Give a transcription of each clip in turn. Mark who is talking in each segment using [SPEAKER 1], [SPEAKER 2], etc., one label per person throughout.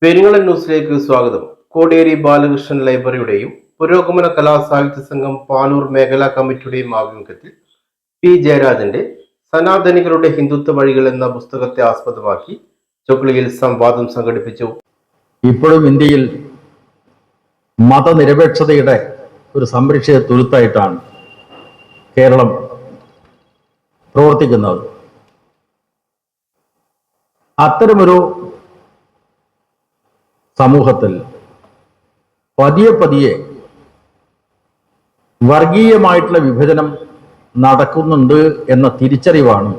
[SPEAKER 1] പെരിങ്ങളം ന്യൂസിലേക്ക് സ്വാഗതം. കോടിയേരി ബാലകൃഷ്ണൻ ലൈബ്രറിയുടെയും പുരോഗമന കലാസാഹിത്യ സംഘം പാനൂർ മേഖലാ കമ്മിറ്റിയുടെയും ആഭിമുഖ്യത്തിൽ പി ജയരാജന്റെ സനാതനികളുടെ ഹിന്ദുത്വ വഴികൾ എന്ന പുസ്തകത്തെ ആസ്പദമാക്കി ചൊക്ലിയിൽ സംവാദം സംഘടിപ്പിച്ചു.
[SPEAKER 2] ഇപ്പോഴും ഇന്ത്യയിൽ മതനിരപേക്ഷതയുടെ ഒരു സംരക്ഷിത തുരുത്തായിട്ടാണ് കേരളം പ്രവർത്തിക്കുന്നത്. അത്തരമൊരു സമൂഹത്തിൽ പതിയെ വർഗീയമായിട്ടുള്ള വിഭജനം നടക്കുന്നുണ്ട് എന്ന തിരിച്ചറിവാണ്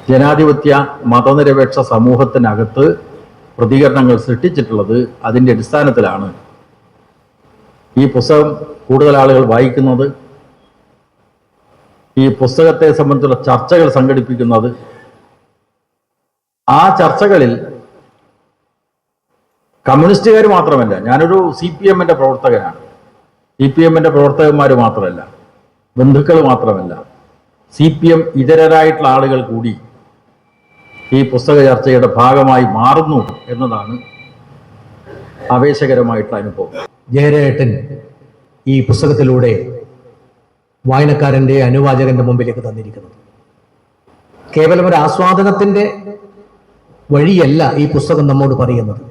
[SPEAKER 2] ജനാധിപത്യ മതനിരപേക്ഷ സമൂഹത്തിനകത്ത് പ്രതികരണങ്ങൾ സൃഷ്ടിച്ചിട്ടുള്ളത്. അതിൻ്റെ അടിസ്ഥാനത്തിലാണ് ഈ പുസ്തകം കൂടുതൽ ആളുകൾ വായിക്കുന്നത്, ഈ പുസ്തകത്തെ സംബന്ധിച്ചുള്ള ചർച്ചകൾ സംഘടിപ്പിക്കുന്നത്. ആ ചർച്ചകളിൽ കമ്മ്യൂണിസ്റ്റുകാർ മാത്രമല്ല, ഞാനൊരു CPM പ്രവർത്തകനാണ്. CPM പ്രവർത്തകന്മാർ മാത്രമല്ല, ബന്ധുക്കൾ മാത്രമല്ല, CPM ഇതരരായിട്ടുള്ള ആളുകൾ കൂടി ഈ പുസ്തക ചർച്ചയുടെ ഭാഗമായി മാറുന്നു എന്നതാണ് ആവേശകരമായിട്ടുള്ള അനുഭവം.
[SPEAKER 3] ജയരേട്ടൻ ഈ പുസ്തകത്തിലൂടെ വായനക്കാരൻ്റെ അനുവാചകന്റെ മുമ്പിലേക്ക് തന്നിരിക്കുന്നത് കേവലം ഒരു ആസ്വാദനത്തിന്റെ വഴിയല്ല ഈ പുസ്തകം നമ്മോട് പറയുന്നത്.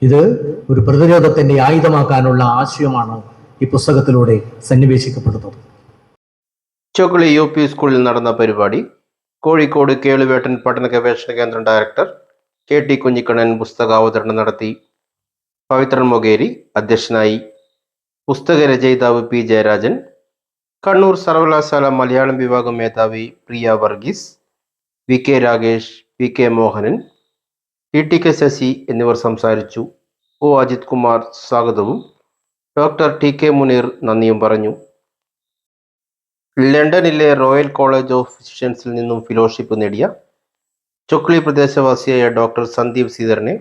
[SPEAKER 3] ഇത് ഒരു പ്രതിരോധത്തിന്റെ ആയുധമാക്കാനുള്ള ആശയമാണ് ഈ പുസ്തകത്തിലൂടെ സന്നിവേശിക്കപ്പെടുന്നത്.
[SPEAKER 1] ചൊക്ലി UP സ്കൂളിൽ നടന്ന പരിപാടി കോഴിക്കോട് കേളുവേട്ടൻ പഠന ഗവേഷണ കേന്ദ്രം ഡയറക്ടർ KT കുഞ്ഞിക്കണ്ണൻ പുസ്തകാവതരണം നടത്തി. പവിത്രൻ മൊകേരി അധ്യക്ഷനായി. പുസ്തക രചയിതാവ് P ജയരാജൻ, കണ്ണൂർ സർവകലാശാല മലയാളം വിഭാഗം മേധാവി പ്രിയ Varghese, VK Ragesh, PK Mohanan, TTK Sasi എന്നിവർ സംസാരിച്ചു. O അജിത് കുമാർ സ്വാഗതവും ഡോക്ടർ TK മുനീർ നന്ദിയും പറഞ്ഞു. ലണ്ടനിലെ റോയൽ കോളേജ് ഓഫ് ഫിസിഷ്യൻസിൽ നിന്നും ഫെലോഷിപ്പ് നേടിയ ചൊക്ലി പ്രദേശവാസിയായ ഡോക്ടർ സന്ദീപ് സീതറിനെ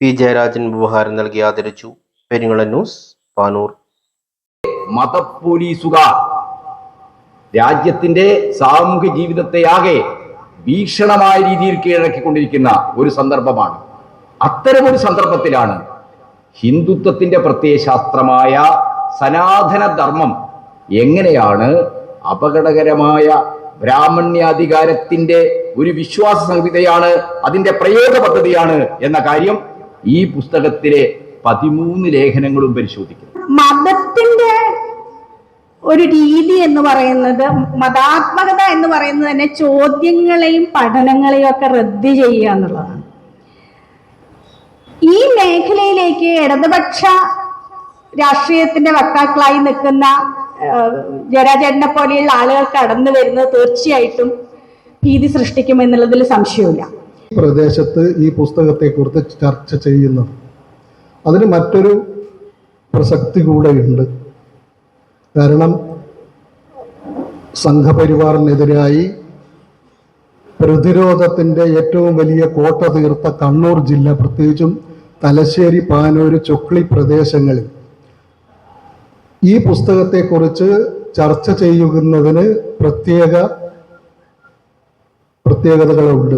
[SPEAKER 1] P ജയരാജൻ ഉപഹാരം നൽകി ആദരിച്ചു. പെരിങ്ങളം ന്യൂസ്, പാനൂർ.
[SPEAKER 4] മതപോലീസുകാർ രാജ്യത്തിന്റെ സാമൂഹ്യ ജീവിതത്തെയാകെ ഭീഷണമായ രീതിയിൽ കീഴടക്കിക്കൊണ്ടിരിക്കുന്ന ഒരു സന്ദർഭമാണ്. അത്തരമൊരു സന്ദർഭത്തിലാണ് ഹിന്ദുത്വത്തിന്റെ പ്രത്യയശാസ്ത്രമായ സനാതന ധർമ്മം എങ്ങനെയാണ് അപകടകരമായ ബ്രാഹ്മണ്യാധികാരത്തിന്റെ ഒരു വിശ്വാസ സംഹിതയാണ്, അതിന്റെ പ്രയോഗ പദ്ധതിയാണ് എന്ന കാര്യം ഈ പുസ്തകത്തിലെ 13 ലേഖനങ്ങളും പരിശോധിക്കുന്നു.
[SPEAKER 5] മതത്തിന്റെ ഒരു രീതി എന്ന് പറയുന്നത്, മതാത്മകത എന്ന് പറയുന്നത് തന്നെ ചോദ്യങ്ങളെയും പഠനങ്ങളെയും ഒക്കെ റദ്ദ് ചെയ്യുക എന്നുള്ളതാണ്. ഈ മേഖലയിലേക്ക് ഇടതുപക്ഷ രാഷ്ട്രീയത്തിന്റെ വക്താക്കളായി നിൽക്കുന്ന ജയരാജേട്ടനെ പോലെയുള്ള ആളുകൾ കടന്നു വരുന്നത് തീർച്ചയായിട്ടും ഭീതി സൃഷ്ടിക്കുമെന്നുള്ളതിൽ സംശയമില്ല.
[SPEAKER 6] പ്രദേശത്ത് ഈ പുസ്തകത്തെക്കുറിച്ച് ചർച്ച ചെയ്യുന്നത് അതിന് മറ്റൊരു പ്രസക്തി കൂടെയുണ്ട്. കാരണം സംഘപരിവാറിനെതിരായി പ്രതിരോധത്തിൻ്റെ ഏറ്റവും വലിയ കോട്ട തീർത്ത കണ്ണൂർ ജില്ല, പ്രത്യേകിച്ചും തലശ്ശേരി, പാനൂർ, ചൊക്ലി പ്രദേശങ്ങളിൽ ഈ പുസ്തകത്തെക്കുറിച്ച് ചർച്ച ചെയ്യുന്നതിന് പ്രത്യേകതകളുണ്ട്.